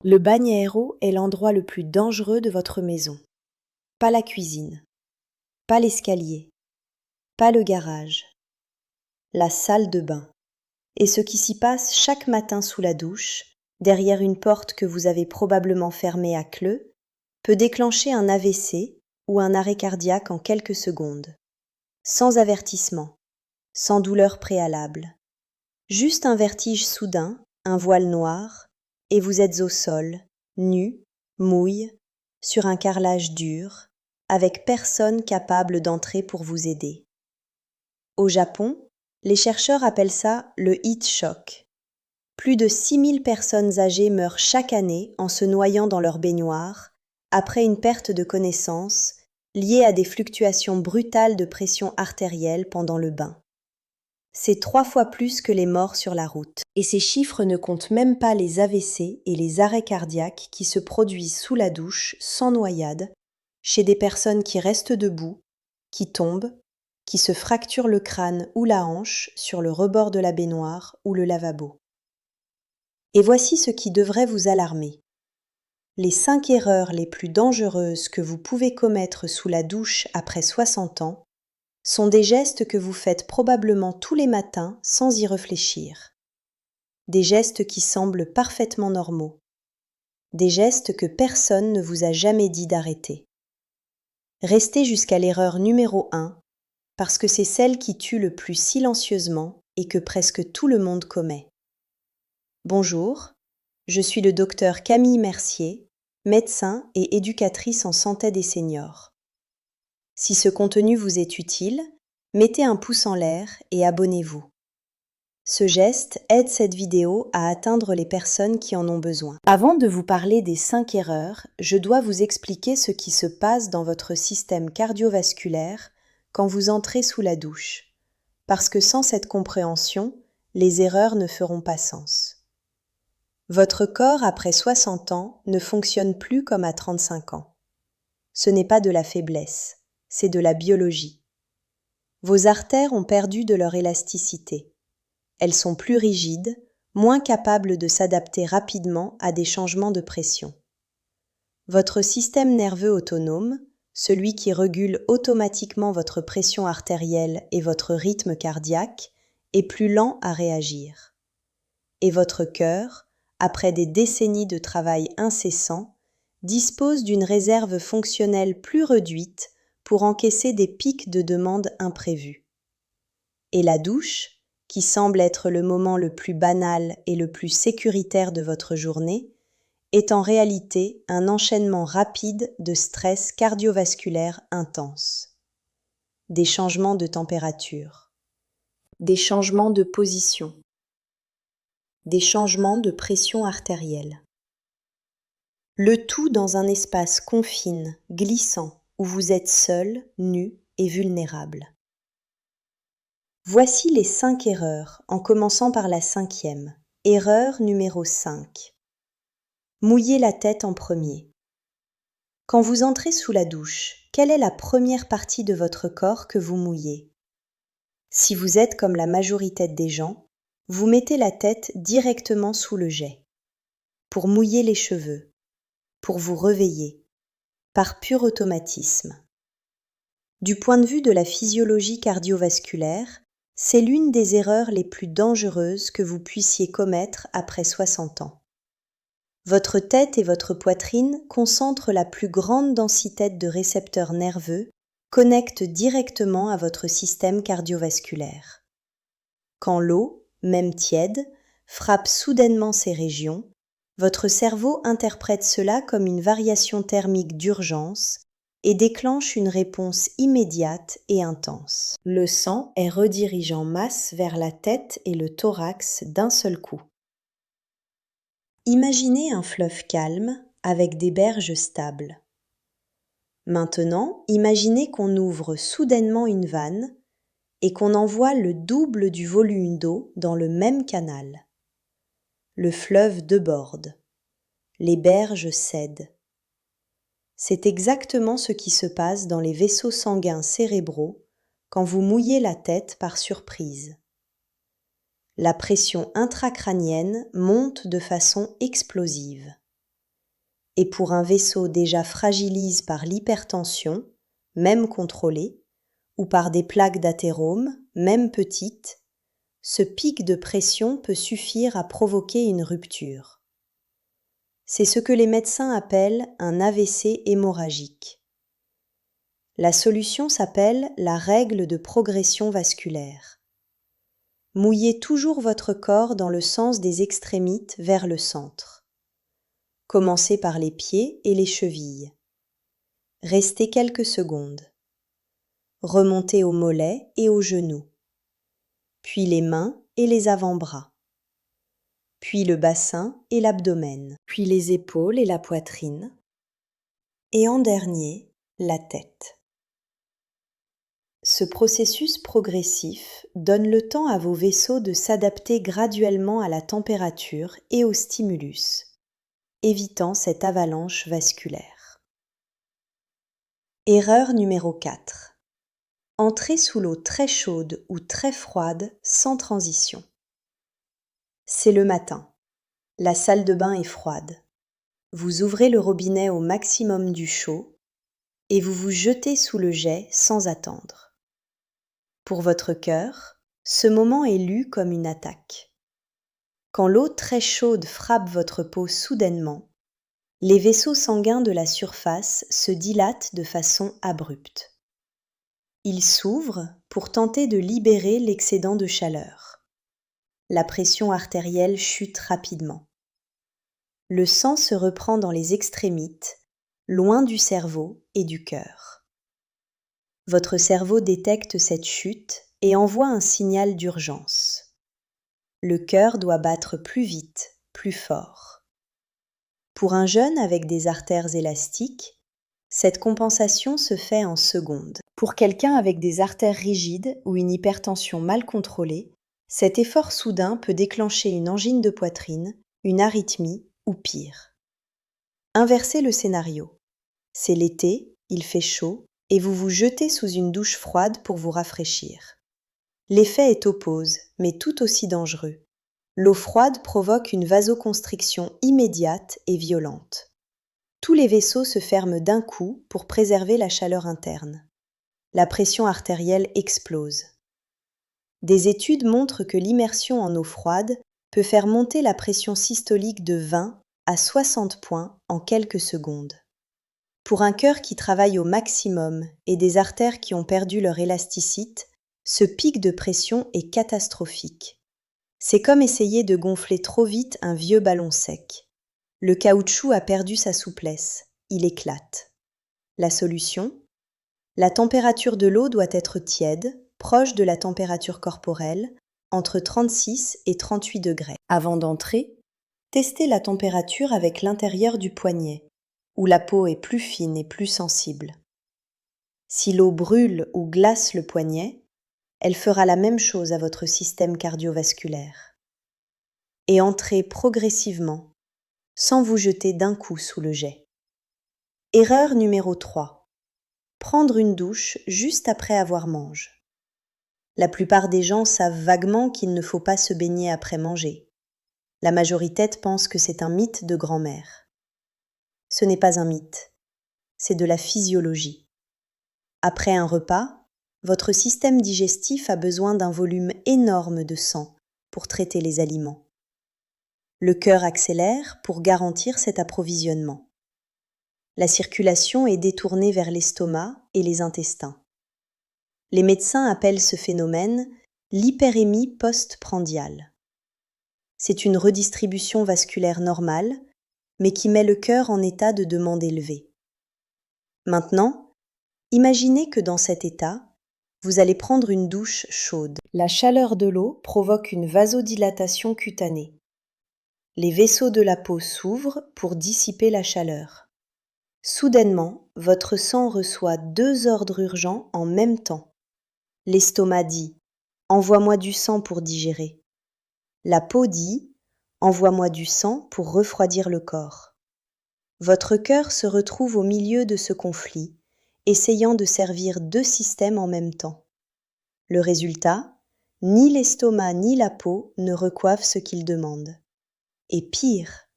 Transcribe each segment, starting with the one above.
Le bagnero est l'endroit le plus dangereux de votre maison. Pas la cuisine, pas l'escalier, pas le garage. La salle de bain. Et ce qui s'y passe chaque matin sous la douche, derrière une porte que vous avez probablement fermée à clé, peut déclencher un AVC ou un arrêt cardiaque en quelques secondes. Sans avertissement, sans douleur préalable. Juste un vertige soudain, un voile noir, et vous êtes au sol, nu, mouille, sur un carrelage dur, avec personne capable d'entrer pour vous aider. Au Japon, les chercheurs appellent ça le heat shock. Plus de 6000 personnes âgées meurent chaque année en se noyant dans leur baignoire après une perte de connaissance liée à des fluctuations brutales de pression artérielle pendant le bain. C'est 3 fois plus que les morts sur la route. Et ces chiffres ne comptent même pas les AVC et les arrêts cardiaques qui se produisent sous la douche sans noyade, chez des personnes qui restent debout, qui tombent, qui se fracturent le crâne ou la hanche sur le rebord de la baignoire ou le lavabo. Et voici ce qui devrait vous alarmer. Les 5 erreurs les plus dangereuses que vous pouvez commettre sous la douche après 60 ans sont des gestes que vous faites probablement tous les matins sans y réfléchir. Des gestes qui semblent parfaitement normaux. Des gestes que personne ne vous a jamais dit d'arrêter. Restez jusqu'à l'erreur numéro 1, parce que c'est celle qui tue le plus silencieusement et que presque tout le monde commet. Bonjour, je suis le docteur Camille Mercier, médecin et éducatrice en santé des seniors. Si ce contenu vous est utile, mettez un pouce en l'air et abonnez-vous. Ce geste aide cette vidéo à atteindre les personnes qui en ont besoin. Avant de vous parler des 5 erreurs, je dois vous expliquer ce qui se passe dans votre système cardiovasculaire quand vous entrez sous la douche, parce que sans cette compréhension, les erreurs ne feront pas sens. Votre corps, après 60 ans, ne fonctionne plus comme à 35 ans. Ce n'est pas de la faiblesse, c'est de la biologie. Vos artères ont perdu de leur élasticité. Elles sont plus rigides, moins capables de s'adapter rapidement à des changements de pression. Votre système nerveux autonome, celui qui régule automatiquement votre pression artérielle et votre rythme cardiaque, est plus lent à réagir. Et votre cœur, après des décennies de travail incessant, dispose d'une réserve fonctionnelle plus réduite pour encaisser des pics de demande imprévus. Et la douche, qui semble être le moment le plus banal et le plus sécuritaire de votre journée, est en réalité un enchaînement rapide de stress cardiovasculaire intense. Des changements de température, des changements de position, des changements de pression artérielle. Le tout dans un espace confine, glissant, où vous êtes seul, nu et vulnérable. Voici les 5 erreurs, en commençant par la 5e. Erreur numéro 5. Mouillez la tête en premier. Quand vous entrez sous la douche, quelle est la première partie de votre corps que vous mouillez? Si vous êtes comme la majorité des gens, vous mettez la tête directement sous le jet, pour mouiller les cheveux, pour vous réveiller, par pur automatisme. Du point de vue de la physiologie cardiovasculaire, c'est l'une des erreurs les plus dangereuses que vous puissiez commettre après 60 ans. Votre tête et votre poitrine concentrent la plus grande densité de récepteurs nerveux, connectent directement à votre système cardiovasculaire. Quand l'eau, même tiède, frappe soudainement ces régions, votre cerveau interprète cela comme une variation thermique d'urgence et déclenche une réponse immédiate et intense. Le sang est redirigé en masse vers la tête et le thorax d'un seul coup. Imaginez un fleuve calme avec des berges stables. Maintenant, imaginez qu'on ouvre soudainement une vanne et qu'on envoie le double du volume d'eau dans le même canal. Le fleuve déborde. Les berges cèdent. C'est exactement ce qui se passe dans les vaisseaux sanguins cérébraux quand vous mouillez la tête par surprise. La pression intracrânienne monte de façon explosive. et pour un vaisseau déjà fragilise par l'hypertension, même contrôlée, ou par des plaques d'athérome, même petites, ce pic de pression peut suffire à provoquer une rupture. C'est ce que les médecins appellent un AVC hémorragique. La solution s'appelle la règle de progression vasculaire. Mouillez toujours votre corps dans le sens des extrémites vers le centre. Commencez par les pieds et les chevilles. Restez quelques secondes. Remontez aux mollets et aux genoux. Puis les mains et les avant-bras. Puis le bassin et l'abdomen. Puis les épaules et la poitrine. Et en dernier, la tête. Ce processus progressif donne le temps à vos vaisseaux de s'adapter graduellement à la température et au stimulus, évitant cette avalanche vasculaire. Erreur numéro 4. Entrez sous l'eau très chaude ou très froide sans transition. C'est le matin. La salle de bain est froide. Vous ouvrez le robinet au maximum du chaud et vous vous jetez sous le jet sans attendre. Pour votre cœur, ce moment est lu comme une attaque. Quand l'eau très chaude frappe votre peau soudainement, les vaisseaux sanguins de la surface se dilatent de façon abrupte. Ils s'ouvrent pour tenter de libérer l'excédent de chaleur. La pression artérielle chute rapidement. Le sang se reprend dans les extrémites, loin du cerveau et du cœur. Votre cerveau détecte cette chute et envoie un signal d'urgence. Le cœur doit battre plus vite, plus fort. Pour un jeune avec des artères élastiques, cette compensation se fait en secondes. Pour quelqu'un avec des artères rigides ou une hypertension mal contrôlée, cet effort soudain peut déclencher une angine de poitrine, une arythmie ou pire. Inversez le scénario. C'est l'été, il fait chaud, et vous vous jetez sous une douche froide pour vous rafraîchir. L'effet est oppose, mais tout aussi dangereux. L'eau froide provoque une vasoconstriction immédiate et violente. Tous les vaisseaux se ferment d'un coup pour préserver la chaleur interne. La pression artérielle explose. Des études montrent que l'immersion en eau froide peut faire monter la pression systolique de 20 à 60 points en quelques secondes. Pour un cœur qui travaille au maximum et des artères qui ont perdu leur élasticité, ce pic de pression est catastrophique. C'est comme essayer de gonfler trop vite un vieux ballon sec. Le caoutchouc a perdu sa souplesse, il éclate. La solution ? La température de l'eau doit être tiède, proche de la température corporelle, entre 36 et 38 degrés. Avant d'entrer, testez la température avec l'intérieur du poignet, où la peau est plus fine et plus sensible. Si l'eau brûle ou glace le poignet, elle fera la même chose à votre système cardiovasculaire. Et entrez progressivement, sans vous jeter d'un coup sous le jet. Erreur numéro 3. Prendre une douche juste après avoir mangé. La plupart des gens savent vaguement qu'il ne faut pas se baigner après manger. La majorité pense que c'est un mythe de grand-mère. Ce n'est pas un mythe, c'est de la physiologie. Après un repas, votre système digestif a besoin d'un volume énorme de sang pour traiter les aliments. Le cœur accélère pour garantir cet approvisionnement. La circulation est détournée vers l'estomac et les intestins. Les médecins appellent ce phénomène l'hyperémie post-prandiale. C'est une redistribution vasculaire normale, mais qui met le cœur en état de demande élevée. Maintenant, imaginez que dans cet état, vous allez prendre une douche chaude. La chaleur de l'eau provoque une vasodilatation cutanée. Les vaisseaux de la peau s'ouvrent pour dissiper la chaleur. Soudainement, votre sang reçoit 2 ordres urgents en même temps. L'estomac dit « Envoie-moi du sang pour digérer ». La peau dit « Envoie-moi du sang pour refroidir le corps ». Votre cœur se retrouve au milieu de ce conflit, essayant de servir 2 systèmes en même temps. Le résultat, ni l'estomac ni la peau ne reçoivent ce qu'ils demandent. Et pire,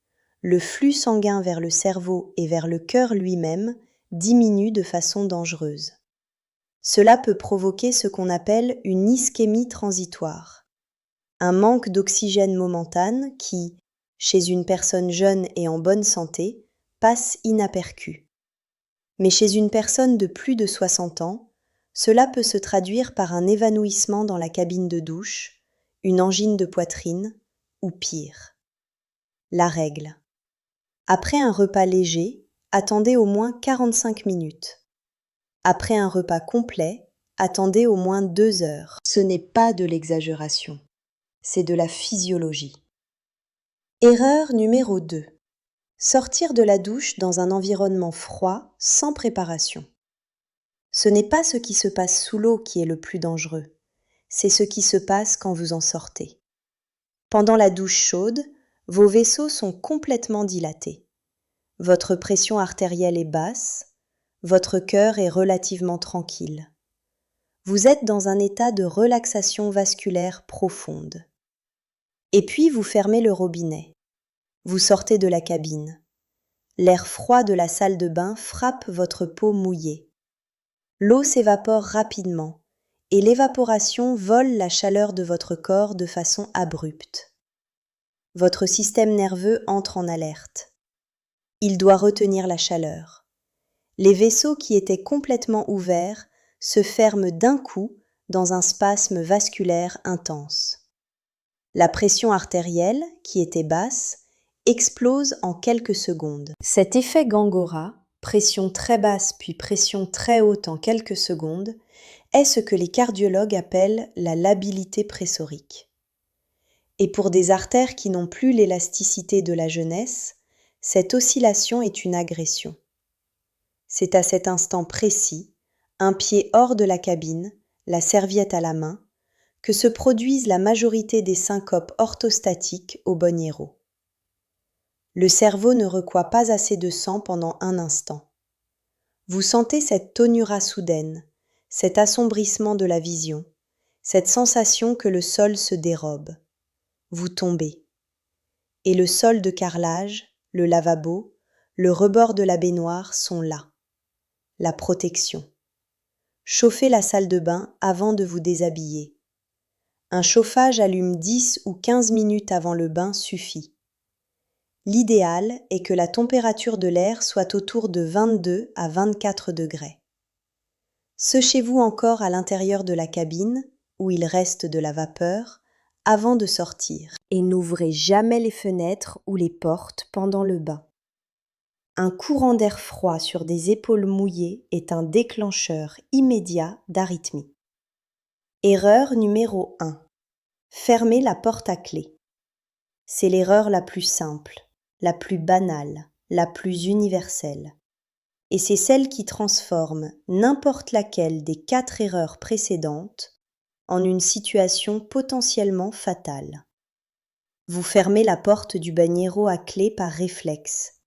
le flux sanguin vers le cerveau et vers le cœur lui-même diminue de façon dangereuse. Cela peut provoquer ce qu'on appelle une ischémie transitoire, un manque d'oxygène momentan qui, chez une personne jeune et en bonne santé, passe inaperçu. Mais chez une personne de plus de 60 ans, cela peut se traduire par un évanouissement dans la cabine de douche, une angine de poitrine ou pire. La règle. Après un repas léger, attendez au moins 45 minutes. Après un repas complet, attendez au moins 2 heures. Ce n'est pas de l'exagération, c'est de la physiologie. Erreur numéro 2. Sortir de la douche dans un environnement froid sans préparation. Ce n'est pas ce qui se passe sous l'eau qui est le plus dangereux, c'est ce qui se passe quand vous en sortez. Pendant la douche chaude, vos vaisseaux sont complètement dilatés. Votre pression artérielle est basse, votre cœur est relativement tranquille. Vous êtes dans un état de relaxation vasculaire profonde. Et puis vous fermez le robinet. Vous sortez de la cabine. L'air froid de la salle de bain frappe votre peau mouillée. L'eau s'évapore rapidement et l'évaporation vole la chaleur de votre corps de façon abrupte. Votre système nerveux entre en alerte. Il doit retenir la chaleur. Les vaisseaux qui étaient complètement ouverts se ferment d'un coup dans un spasme vasculaire intense. La pression artérielle, qui était basse, explose en quelques secondes. Cet effet Gangora, pression très basse puis pression très haute en quelques secondes, est ce que les cardiologues appellent la labilité pressorique. Et pour des artères qui n'ont plus l'élasticité de la jeunesse, cette oscillation est une agression. C'est à cet instant précis, un pied hors de la cabine, la serviette à la main, que se produisent la majorité des syncopes orthostatiques au Bagnero. Le cerveau ne reçoit pas assez de sang pendant un instant. Vous sentez cette tonura soudaine, cet assombrissement de la vision, cette sensation que le sol se dérobe. Vous tombez. Et le sol de carrelage, le lavabo, le rebord de la baignoire sont là. La protection. Chauffez la salle de bain avant de vous déshabiller. Un chauffage allume 10 ou 15 minutes avant le bain suffit. L'idéal est que la température de l'air soit autour de 22 à 24 degrés. Sechez-vous encore à l'intérieur de la cabine, où il reste de la vapeur, avant de sortir. Et n'ouvrez jamais les fenêtres ou les portes pendant le bain. Un courant d'air froid sur des épaules mouillées est un déclencheur immédiat d'arythmie. Erreur numéro 1. Fermez la porte à clé. C'est l'erreur la plus simple, la plus banale, la plus universelle. Et c'est celle qui transforme n'importe laquelle des 4 erreurs précédentes en une situation potentiellement fatale. Vous fermez la porte du bagnero à clé par réflexe,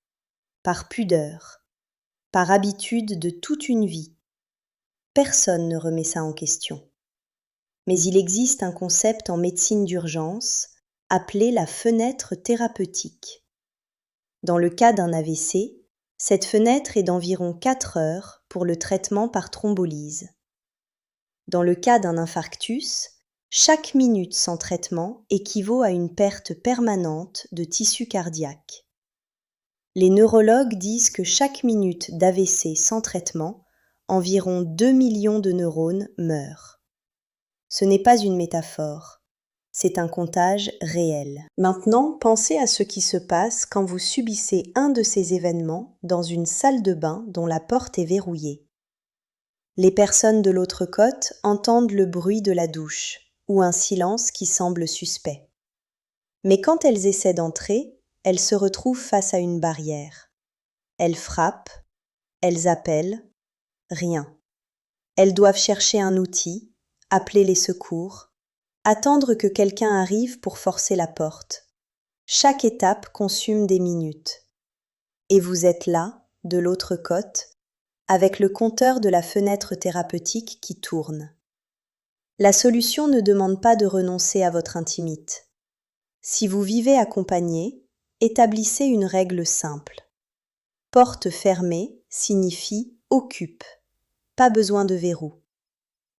par pudeur, par habitude de toute une vie. Personne ne remet ça en question. Mais il existe un concept en médecine d'urgence appelé la fenêtre thérapeutique. Dans le cas d'un AVC, cette fenêtre est d'environ 4 heures pour le traitement par thrombolyse. Dans le cas d'un infarctus, chaque minute sans traitement équivaut à une perte permanente de tissu cardiaque. Les neurologues disent que chaque minute d'AVC sans traitement, environ 2 millions de neurones meurent. Ce n'est pas une métaphore, c'est un comptage réel. Maintenant, pensez à ce qui se passe quand vous subissez un de ces événements dans une salle de bain dont la porte est verrouillée. Les personnes de l'autre côte entendent le bruit de la douche ou un silence qui semble suspect. Mais quand elles essaient d'entrer, elles se retrouvent face à une barrière. Elles frappent, elles appellent, rien. Elles doivent chercher un outil, appeler les secours, attendre que quelqu'un arrive pour forcer la porte. Chaque étape consume des minutes. Et vous êtes là, de l'autre côte, avec le compteur de la fenêtre thérapeutique qui tourne. La solution ne demande pas de renoncer à votre intimité. Si vous vivez accompagné, établissez une règle simple. Porte fermée signifie occupe, pas besoin de verrou.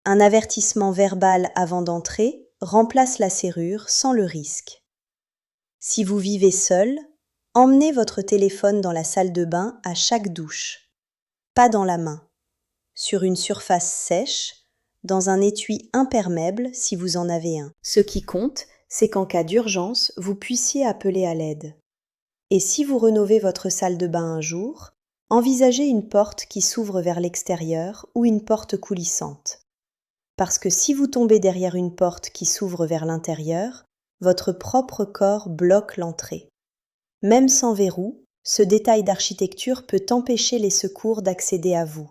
Un avertissement verbal avant d'entrer remplace la serrure sans le risque. Si vous vivez seul, emmenez votre téléphone dans la salle de bain à chaque douche, pas dans la main, sur une surface sèche, dans un étui imperméable si vous en avez un. Ce qui compte, c'est qu'en cas d'urgence, vous puissiez appeler à l'aide. Et si vous rénovez votre salle de bain un jour, envisagez une porte qui s'ouvre vers l'extérieur ou une porte coulissante. Parce que si vous tombez derrière une porte qui s'ouvre vers l'intérieur, votre propre corps bloque l'entrée. Même sans verrou, ce détail d'architecture peut empêcher les secours d'accéder à vous.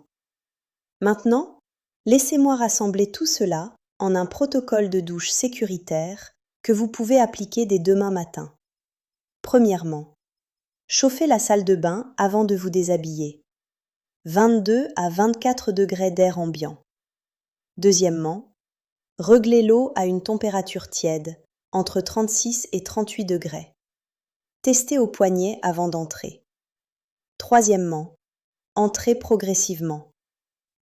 Maintenant, laissez-moi rassembler tout cela en un protocole de douche sécuritaire que vous pouvez appliquer dès demain matin. Premièrement, chauffez la salle de bain avant de vous déshabiller. 22 à 24 degrés d'air ambiant. Deuxièmement, réglez l'eau à une température tiède, entre 36 et 38 degrés. Testez au poignet avant d'entrer. Troisièmement, entrez progressivement.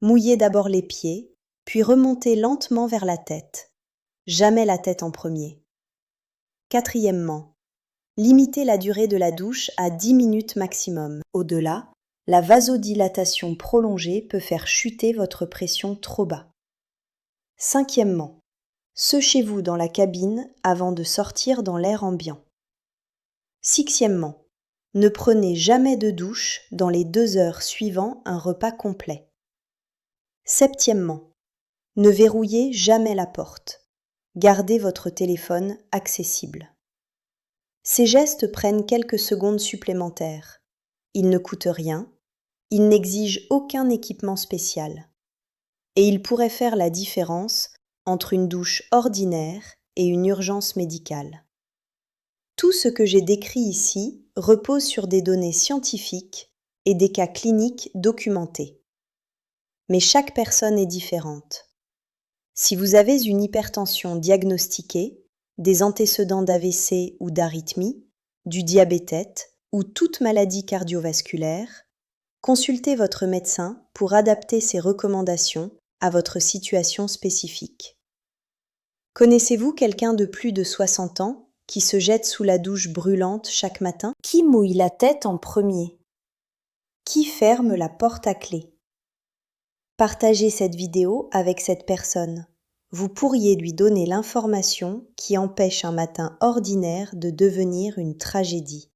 Mouillez d'abord les pieds, puis remontez lentement vers la tête. Jamais la tête en premier. Quatrièmement, limitez la durée de la douche à 10 minutes maximum. Au-delà, la vasodilatation prolongée peut faire chuter votre pression trop bas. Cinquièmement, sechez-vous dans la cabine avant de sortir dans l'air ambiant. Sixièmement, ne prenez jamais de douche dans les 2 heures suivant un repas complet. Septièmement, ne verrouillez jamais la porte. Gardez votre téléphone accessible. Ces gestes prennent quelques secondes supplémentaires. Ils ne coûtent rien, ils n'exigent aucun équipement spécial. Et ils pourraient faire la différence entre une douche ordinaire et une urgence médicale. Tout ce que j'ai décrit ici repose sur des données scientifiques et des cas cliniques documentés. Mais chaque personne est différente. Si vous avez une hypertension diagnostiquée, des antécédents d'AVC ou d'arythmie, du diabète ou toute maladie cardiovasculaire, consultez votre médecin pour adapter ses recommandations à votre situation spécifique. Connaissez-vous quelqu'un de plus de 60 ans qui se jette sous la douche brûlante chaque matin? Qui mouille la tête en premier? Qui ferme la porte à clé? Partagez cette vidéo avec cette personne. Vous pourriez lui donner l'information qui empêche un matin ordinaire de devenir une tragédie.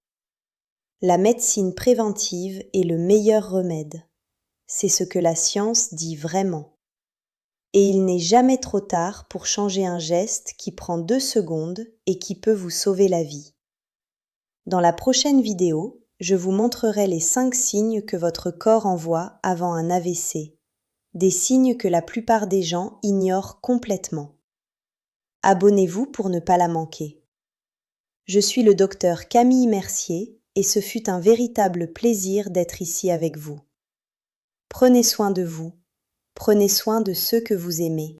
La médecine préventive est le meilleur remède. C'est ce que la science dit vraiment. Et il n'est jamais trop tard pour changer un geste qui prend 2 secondes et qui peut vous sauver la vie. Dans la prochaine vidéo, je vous montrerai les 5 signes que votre corps envoie avant un AVC, des signes que la plupart des gens ignorent complètement. Abonnez-vous pour ne pas la manquer. Je suis le docteur Camille Mercier et ce fut un véritable plaisir d'être ici avec vous. Prenez soin de vous. Prenez soin de ceux que vous aimez.